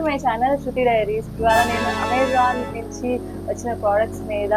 To my channel Shruti diaries. ఇవాళ నేను Amazon నుంచి వచ్చిన ప్రోడక్ట్స్ మీద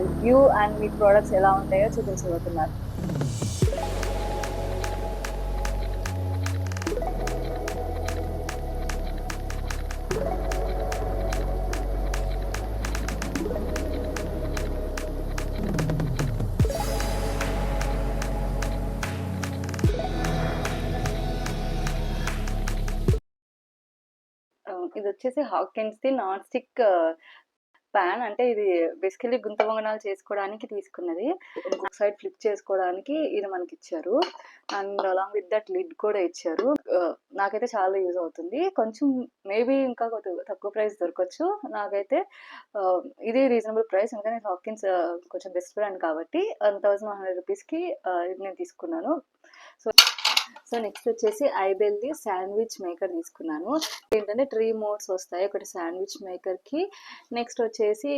రివ్యూ అండ్ మీ ప్రోడక్ట్స్ ఎలా ఉంటాయో చూపించబోతున్నాను. ఇది వచ్చేసి హాకిన్స్ది నాన్ స్టిక్ ప్యాన్. అంటే ఇది బేసికలీ గుంత పొంగనాలు చేసుకోవడానికి తీసుకున్నది. ఒక సైడ్ ఫ్లిప్ చేసుకోవడానికి ఇది మనకి ఇచ్చారు and along with that lid కూడా ఇచ్చారు. నాకైతే చాలా యూజ్ అవుతుంది. కొంచెం మేబీ ఇంకా తక్కువ ప్రైస్ దొరకచ్చు. నాకైతే ఇది రీజనబుల్ ప్రైస్. ఎందుకంటే హాకిన్స్ కొంచెం బెస్ట్ బ్రాండ్ కాబట్టి 1100 రూపీస్కి ఇది నేను తీసుకున్నాను. సో నెక్స్ట్ వచ్చేసి ఐబెల్ది శాండ్విచ్ మేకర్ తీసుకున్నాను. ఏంటంటే 3 మోడ్స్ వస్తాయి. ఒకటి శాండ్విచ్ మేకర్కి, నెక్స్ట్ వచ్చేసి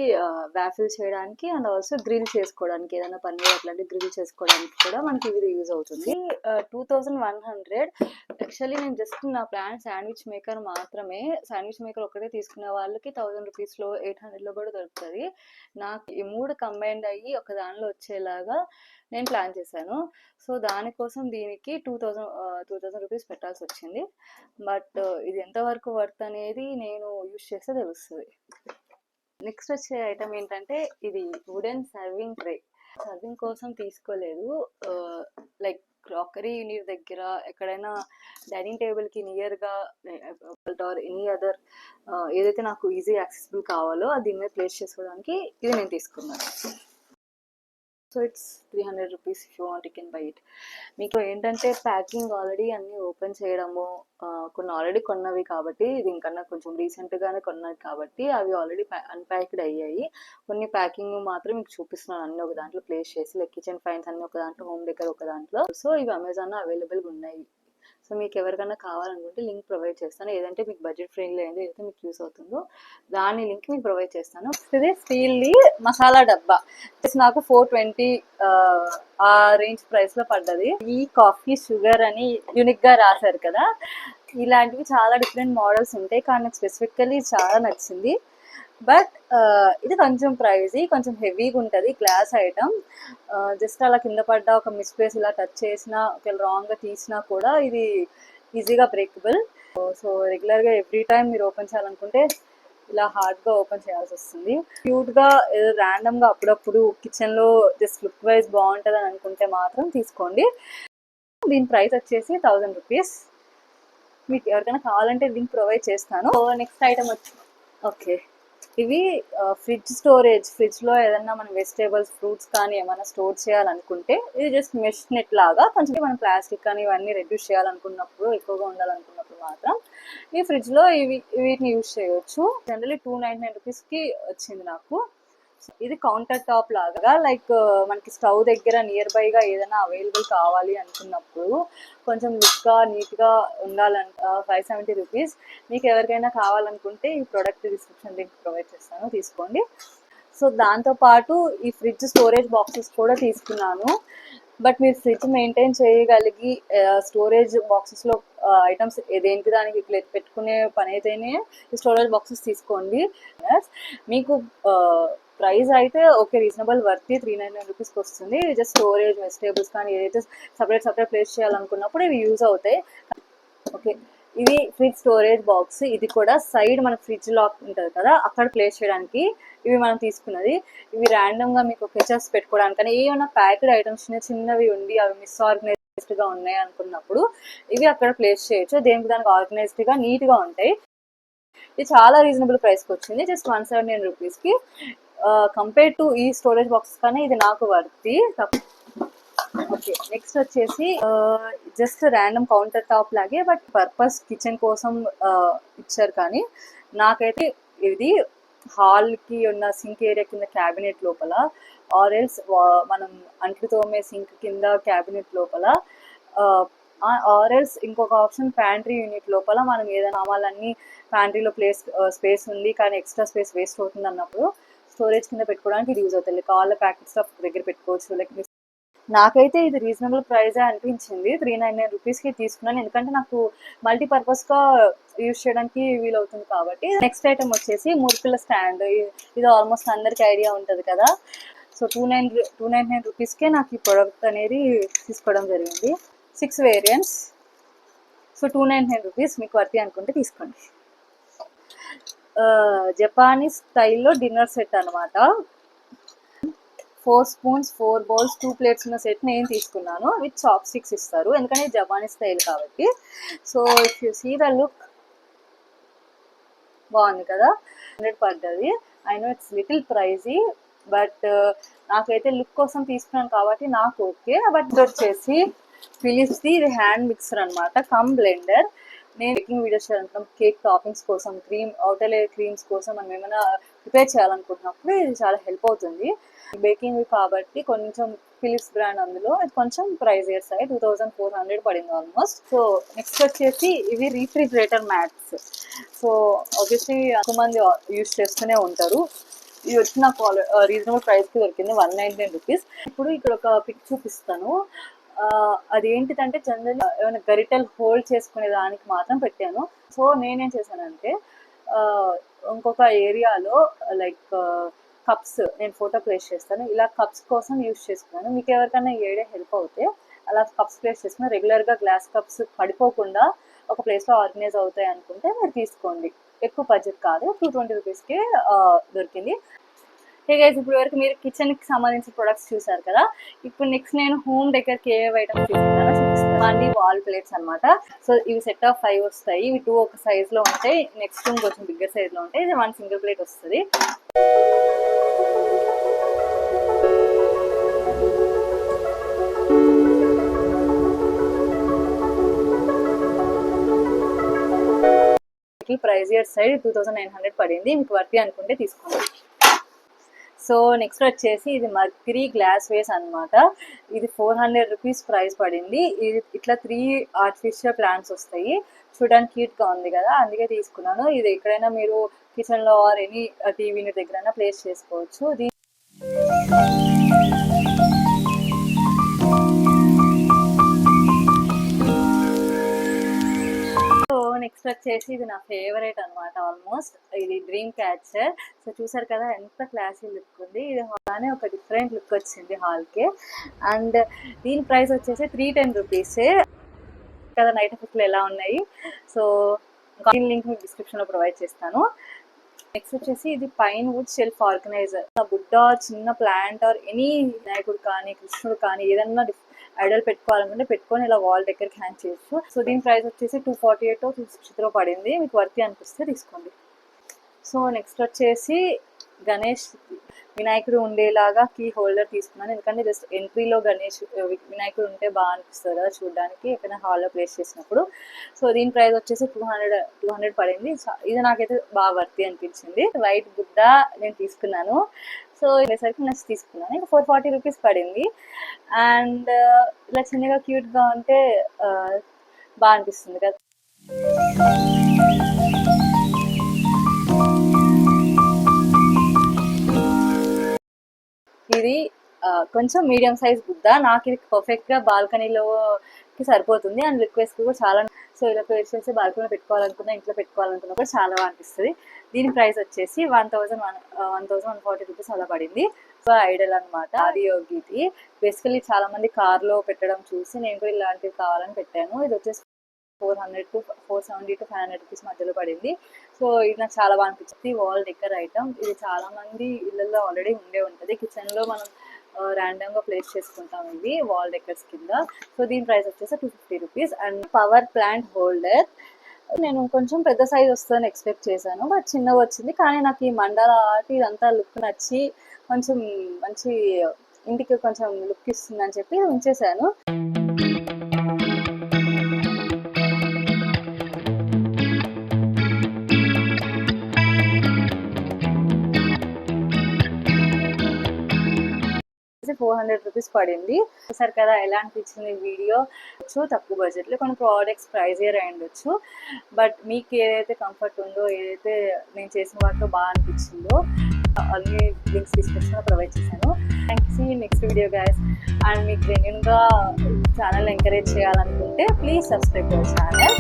వ్యాఫిల్ చేయడానికి అండ్ ఆల్సో గ్రిల్ చేసుకోవడానికి, ఏదైనా పన్నీర్ అట్లాంటి గ్రిల్ చేసుకోవడానికి కూడా మనకి ఇది యూజ్ అవుతుంది. 2100. యాక్చువల్లీ నేను జస్ట్ నా ప్లాన్ శాండ్విచ్ మేకర్ మాత్రమే. శాండ్విచ్ మేకర్ ఒకటే తీసుకునే వాళ్ళకి 1000 రూపీస్లో 800లో కూడా దొరుకుతుంది. నాకు ఈ 3 కంబైన్డ్ అయ్యి ఒక దానిలో వచ్చేలాగా నేను ప్లాన్ చేశాను. సో దానికోసం దీనికి 2000 రూపీస్ పెట్టాల్సి వచ్చింది. బట్ ఇది ఎంతవరకు వర్త్ అనేది నేను యూజ్ చేస్తే తెలుస్తుంది. నెక్స్ట్ వచ్చే ఐటమ్ ఏంటంటే ఇది వుడెన్ సర్వింగ్ ట్రే. సర్వింగ్ కోసం తీసుకోలేదు. లైక్ క్రాకరీ యూనిట్ దగ్గర ఎక్కడైనా డైనింగ్ టేబుల్కి నియర్గా ఆర్ ఎనీ అదర్ ఏదైతే నాకు ఈజీ యాక్సెసిబుల్ కావాలో అది దీని మీద ప్లేస్ చేసుకోవడానికి ఇది నేను తీసుకున్నాను. So it's 300 rupees. If you want you can buy it. మీకు ఏంటంటే ప్యాకింగ్ ఆల్రెడీ అన్నీ ఓపెన్ చేయడము, కొన్ని ఆల్రెడీ కొన్నవి కాబట్టి, ఇది ఇంకన్నా కొంచెం రీసెంట్గానే కొన్నవి కాబట్టి అవి ఆల్రెడీ అన్ప్యాక్డ్ అయ్యాయి. కొన్ని ప్యాకింగ్ మాత్రం మీకు చూపిస్తున్నాను అన్ని ఒక దాంట్లో ప్లేస్ చేసి, లైక్ కిచెన్ ఫైన్స్ అన్ని ఒక దాంట్లో, హోమ్ డెకర్ ఒక దాంట్లో. సో ఇవి అమెజాన్లో అవైలబుల్గా ఉన్నాయి. సో మీకు ఎవరికైనా కావాలనుకుంటే లింక్ ప్రొవైడ్ చేస్తాను. ఏదంటే మీకు బడ్జెట్ ఫ్రెండ్లీ అయిందో ఏదైతే మీకు యూస్ అవుతుందో దాని లింక్ మీకు ప్రొవైడ్ చేస్తాను. ఇది స్టీల్ది మసాలా డబ్బా. నాకు 420 ఆ రేంజ్ ప్రైస్లో పడ్డది. ఈ కాఫీ షుగర్ అని యూనిక్గా రాశారు కదా, ఇలాంటివి చాలా డిఫరెంట్ మోడల్స్ ఉంటాయి కానీ నాకు స్పెసిఫికల్లీ చాలా నచ్చింది. బట్ ఇది కొంచెం ప్రైజీ, కొంచెం హెవీగా ఉంటుంది. Glass item. జస్ట్ అలా కింద పడ్డా, ఒక మిస్ప్లేస్ ఇలా టచ్ చేసినా, ఒకవేళ రాంగ్గా తీసినా కూడా ఇది ఈజీగా బ్రేకబుల్. సో రెగ్యులర్గా ఎవ్రీ టైం మీరు ఓపెన్ చేయాలనుకుంటే ఇలా హార్డ్గా ఓపెన్ చేయాల్సి వస్తుంది. క్యూట్గా ఏదో ర్యాండమ్గా అప్పుడప్పుడు కిచెన్లో జస్ట్ లుక్ వైజ్ బాగుంటుంది అని అనుకుంటే మాత్రం తీసుకోండి. దీని ప్రైస్ వచ్చేసి 1000 రూపీస్. మీకు ఎవరికైనా కావాలంటే లింక్ ప్రొవైడ్ చేస్తాను. సో నెక్స్ట్ ఐటమ్ వచ్చి ఓకే, ఇవి ఫ్రిడ్జ్ స్టోరేజ్. ఫ్రిడ్జ్లో ఏదన్నా మనం వెజిటేబుల్స్, ఫ్రూట్స్ కానీ ఏమైనా స్టోర్ చేయాలనుకుంటే ఇది జస్ట్ మెష్ నెట్ లాగా. కొంచెం మనం ప్లాస్టిక్ కానీ ఇవన్నీ రెడ్యూస్ చేయాలనుకున్నప్పుడు, ఎక్కువగా ఉండాలనుకున్నప్పుడు మాత్రం ఈ ఫ్రిడ్జ్లో వీటిని యూజ్ చేయవచ్చు. జనరల్లీ 299 రూపీస్కి వచ్చింది నాకు. ఇది కౌంటర్ టాప్ లాగా, లైక్ మనకి స్టవ్ దగ్గర నియర్ బైగా ఏదైనా అవైలబుల్ కావాలి అనుకున్నప్పుడు కొంచెం లుక్గా నీట్గా ఉండాలంట. 570 రూపీస్. మీకు ఎవరికైనా కావాలనుకుంటే ఈ ప్రోడక్ట్ డిస్క్రిప్షన్ లింక్ ప్రొవైడ్ చేస్తాను, తీసుకోండి. సో దాంతోపాటు ఈ ఫ్రిడ్జ్ స్టోరేజ్ బాక్సెస్ కూడా తీసుకున్నాను. బట్ మీరు ఫ్రిడ్జ్ మెయింటైన్ చేయగలిగి స్టోరేజ్ బాక్సెస్లో ఐటమ్స్ దేనికి దానికి పెట్టుకునే పని అయితేనే ఈ స్టోరేజ్ బాక్సెస్ తీసుకోండి. మీకు ప్రైస్ అయితే ఓకే, రీజనబుల్, వర్తీ. 399 రూపీస్కి వస్తుంది. జస్ట్ స్టోరేజ్ వెజిటేబుల్స్ కానీ ఏదైతే సపరేట్ ప్లేస్ చేయాలనుకున్నప్పుడు ఇవి యూజ్ అవుతాయి. ఓకే, ఇది ఫ్రిడ్జ్ స్టోరేజ్ బాక్స్. ఇది కూడా సైడ్ మన ఫ్రిడ్జ్ లాక్ ఉంటుంది కదా, అక్కడ ప్లేస్ చేయడానికి ఇవి మనం తీసుకున్నది. ఇవి ర్యాండమ్గా మీకు ఫీచర్స్ పెట్టుకోవడానికి కానీ, ఏమైనా ప్యాక్డ్ ఐటమ్స్ చిన్నవి ఉండి అవి మిస్ఆర్గనైజ్డ్గా ఉన్నాయి అనుకున్నప్పుడు ఇవి అక్కడ ప్లేస్ చేయొచ్చు. దేనికి దానికి ఆర్గనైజ్డ్గా నీట్గా ఉంటాయి. ఇది చాలా రీజనబుల్ ప్రైస్కి వచ్చింది, జస్ట్ 179 రూపీస్కి. కంపేర్ టు ఈ స్టోరేజ్ బాక్స్ కానీ ఇది నాకు వర్తి. ఓకే, నెక్స్ట్ వచ్చేసి జస్ట్ ర్యాండమ్ కౌంటర్ టాప్ లాగే, బట్ పర్పస్ కిచెన్ కోసం ఇచ్చారు. కానీ నాకైతే ఇది హాల్కి ఉన్న సింక్ ఏరియా కింద క్యాబినెట్ లోపల, ఆరెల్స్ మనం అంట్లు తోమే సింక్ కింద క్యాబినెట్ లోపల, ఆర్ఎల్స్ ఇంకొక ఆప్షన్ ప్యాంట్రీ యూనిట్ లోపల మనం ఏదైనా సామాన్లన్నీ ప్యాంట్రీలో స్పేస్ ఉంది కానీ ఎక్స్ట్రా స్పేస్ వేస్ట్ అవుతుంది అన్నప్పుడు స్టోరేజ్ కింద పెట్టుకోవడానికి ఇది యూజ్ అవుతుంది. లైక్ ఆల్ ప్యాకెట్ స్టఫ్ దగ్గర పెట్టుకోవచ్చు. లైక్ నాకైతే ఇది రీజనబుల్ ప్రైజే అనిపించింది. 399 రూపీస్‌కి తీసుకున్నాను. ఎందుకంటే నాకు మల్టీపర్పస్‌గా యూజ్ చేయడానికి వీలవుతుంది కాబట్టి. నెక్స్ట్ ఐటెమ్ వచ్చేసి మురిపిల్ల స్టాండ్. ఇది ఆల్మోస్ట్ అందరికి ఐడియా ఉంటది కదా! సో 299 రూపీస్‌కే నాకు ఈ ప్రొడక్ట్ అనేది తీసుకోవడం జరిగింది. 6 వేరియంట్స్. సో 299 రూపీస్ మీకు వర్తి అనుకుంటే తీసుకోండి. జపానీస్ స్టైల్‌లో డిన్నర్ సెట్ అనమాట. 4 స్పూన్స్, 4 బౌల్స్, 2 ప్లేట్స్ ఉన్న సెట్ నేను తీసుకున్నాను. విత్ చాప్ స్టిక్స్ ఇస్తారు. ఎందుకంటే జపానీస్ స్టైల్ కాబట్టి. So if you see the look, బాగుంది కదా, 100 పడ్డది. I know it's little pricey, but నాకైతే లుక్ కోసం తీసుకున్నాను కాబట్టి నాకు ఓకే. బట్ వచ్చేసి ఫిలిప్స్ది ఇది హ్యాండ్ మిక్సర్ అనమాట, కమ్ బ్లెండర్. నేను బేకింగ్ వీడియోస్ చేయాలనుకున్నాం, కేక్ టాపింగ్స్ కోసం, అవుటర్ లేయర్ క్రీమ్స్ కోసం మనం ఏమైనా ప్రిపేర్ చేయాలనుకుంటున్నప్పుడు ఇది చాలా హెల్ప్ అవుతుంది. బేకింగ్ కాబట్టి కొంచెం ఫిలిప్స్ బ్రాండ్, అందులో ఇది కొంచెం ప్రైస్ ఇయర్ సైడ్ 2400 పడింది ఆల్మోస్ట్. సో నెక్స్ట్ వచ్చేసి ఇవి రీఫ్రిజిరేటర్ మ్యాట్స్. సో ఆబ్వియస్లీ ఎక్కువ మంది యూజ్ చేస్తూనే ఉంటారు. ఇది వచ్చి నాకు రీజనబుల్ ప్రైస్కి దొరికింది, 199 రూపీస్. ఇప్పుడు ఇక్కడ ఒక పిక్ చూపిస్తాను. అదేంటిదంటే జనరల్ ఏమైనా గరిటెలు హోల్డ్ చేసుకునే దానికి మాత్రం పెట్టాను. సో నేనేం చేశానంటే ఇంకొక ఏరియాలో లైక్ కప్స్, నేను ఫోటో ప్లేస్ చేస్తాను. ఇలా కప్స్ కోసం యూజ్ చేసుకున్నాను. మీకు ఎవరికైనా ఈ ఐడియా హెల్ప్ అవుతే అలా కప్స్ ప్లేస్ చేసుకుని రెగ్యులర్గా గ్లాస్ కప్స్ పడిపోకుండా ఒక ప్లేస్లో ఆర్గనైజ్ అవుతాయి అనుకుంటే మీరు తీసుకోండి. ఎక్కువ బడ్జెట్ కాదు, 220 రూపీస్కే దొరికింది. హే గైస్, ఇప్పుడు వరకు మీరు కిచెన్కి సంబంధించిన ప్రొడక్ట్స్ చూసారు కదా. ఇప్పుడు నెక్స్ట్ నేను హోమ్ డెకర్కి ఏ ఐటమ్స్ తీసుకున్నానో చూపిస్తాను. అండి వాల్ ప్లేట్స్ అనమాట. సో ఇవి సెట్ ఆఫ్ 5 వస్తాయి. ఇవి 2 ఒక సైజ్లో ఉంటాయి, నెక్స్ట్ కొంచెం బిగ్గర్ సైజ్లో ఉంటాయి. ఇది 1 సింగిల్ ప్లేట్ వస్తుంది. ప్రైస్ ఇయర్ సైడ్ 2900 పడింది. మీకు వర్తి అనుకుంటే తీసుకోండి. సో నెక్స్ట్ వచ్చేసి ఇది మర్క్యూరీ గ్లాస్ వేస్ అనమాట. ఇది 400 రూపీస్ ప్రైస్ పడింది. ఇది ఇట్లా 3 ఆర్టిఫిషియల్ ప్లాంట్స్ వస్తాయి. చూడడానికి క్యూట్గా ఉంది కదా, అందుకే తీసుకున్నాను. ఇది ఎక్కడైనా మీరు కిచెన్లో ఆర్ ఎనీ టీవీ దగ్గరైనా ప్లేస్ చేసుకోవచ్చు. నెక్స్ట్ వచ్చేసి ఇది నా ఫేవరెట్ అనమాట ఆల్మోస్ట్. ఇది డ్రీమ్ క్యాచర్. సో చూసారు కదా ఎంత క్లాసీ లుక్ ఉంది. ఇది హాల్నే ఒక డిఫరెంట్ లుక్ వచ్చింది హాల్కి. అండ్ దీని ప్రైస్ వచ్చేసి 310 రూపీసే కదా. నైట్ ఎఫెక్ట్లు ఎలా ఉన్నాయి, సో లింక్ మీకు డిస్క్రిప్షన్లో ప్రొవైడ్ చేస్తాను. నెక్స్ట్ వచ్చేసి ఇది పైన్ వుడ్ షెల్ఫ్ ఆర్గనైజర్. బుడ్డ చిన్న ప్లాంట్ ఆర్ ఎనీ వినాయకుడు కానీ కృష్ణుడు కానీ ఏదన్నా ఐడల్ పెట్టుకోవాలనుకుంటే పెట్టుకొని ఇలా వాల్ దగ్గరికి హ్యాంగ్ చేయొచ్చు. సో దీని ప్రైస్ వచ్చేసి 248 260 పడింది. మీకు వర్తి అనిపిస్తే తీసుకోండి. సో నెక్స్ట్ వచ్చేసి గణేష్ వినాయకుడు ఉండేలాగా కీ హోల్డర్ తీసుకున్నాను. ఎందుకంటే జస్ట్ ఎంట్రీలో గణేష్ వినాయకుడు ఉంటే బాగా అనిపిస్తుంది కదా చూడడానికి, ఎక్కడైనా హాల్లో ప్లేస్ చేసినప్పుడు. సో దీని ప్రైస్ వచ్చేసి 200 పడింది. ఇది నాకైతే బాగా వర్తి అనిపించింది. వైట్ బుద్ధ నేను తీసుకున్నాను. సో ఇదేసరికి నెక్స్ట్ తీసుకున్నాను. ఇంకా 440 రూపీస్ పడింది. అండ్ ఇలా చిన్నగా క్యూట్గా ఉంటే బాగా అనిపిస్తుంది కదా. ఇది కొంచెం మీడియం సైజ్ బుద్ధ. నాకు ఇది పర్ఫెక్ట్గా బాల్కనీలోకి సరిపోతుంది. అండ్ రిక్వెస్ట్ కూడా చాలా. సో ఇలా ప్లేస్ చేసి బాల్కనీలో పెట్టుకోవాలనుకున్నా, ఇంట్లో పెట్టుకోవాలనుకున్నా కూడా చాలా బాగా అనిపిస్తుంది. దీని ప్రైస్ వచ్చేసి 1140 రూపీస్ అలా పడింది. సో ఐడల్ అనమాట, ఆదియోగిది. బేసికలీ చాలా మంది కార్లో పెట్టడం చూసి నేను కూడా ఇలాంటివి కావాలని పెట్టాను. ఇది వచ్చేసి 470 to 500 రూపీస్ మధ్యలో పడింది. సో ఇది నాకు చాలా బాగా అనిపించింది. Wall decor item. ఇది చాలా మంది ఇళ్ళల్లో ఆల్రెడీ ఉండే ఉంటుంది. కిచెన్లో మనం ర్యాండమ్గా ప్లేస్ చేసుకుంటాం ఇవి వాల్ డెకర్స్ కింద. సో దీని ప్రైస్ వచ్చేసి 250 rupees. And power plant holder. నేను కొంచెం పెద్ద సైజ్ వస్తుందని ఎక్స్పెక్ట్ చేశాను, బట్ చిన్నగా వచ్చింది. కానీ నాకు ఈ మండల ఆర్ట్ ఇదంతా లుక్ నచ్చి కొంచెం మంచి ఇంటికి కొంచెం లుక్ ఇస్తుందని చెప్పి ఉంచేసాను. 400 రూపీస్ పడింది. చూసారు కదా ఎలా అనిపించింది వీడియో. తక్కువ బడ్జెట్లో కొన్ని ప్రోడక్ట్స్ ప్రైజియర్ అయ్యుండొచ్చు, బట్ మీకు ఏదైతే కంఫర్ట్ ఉందో, ఏదైతే నేను చేసిన వాటిలో బాగా అనిపించిందో అన్ని లింక్స్ డిస్క్రిప్షన్లో ప్రొవైడ్ చేశాను. Thanks. Next video guys. And మీకు జెన్యున్గా ఛానల్ ఎంకరేజ్ చేయాలనుకుంటే please subscribe to our channel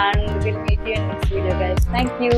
and will meet you in next video guys. Thank you.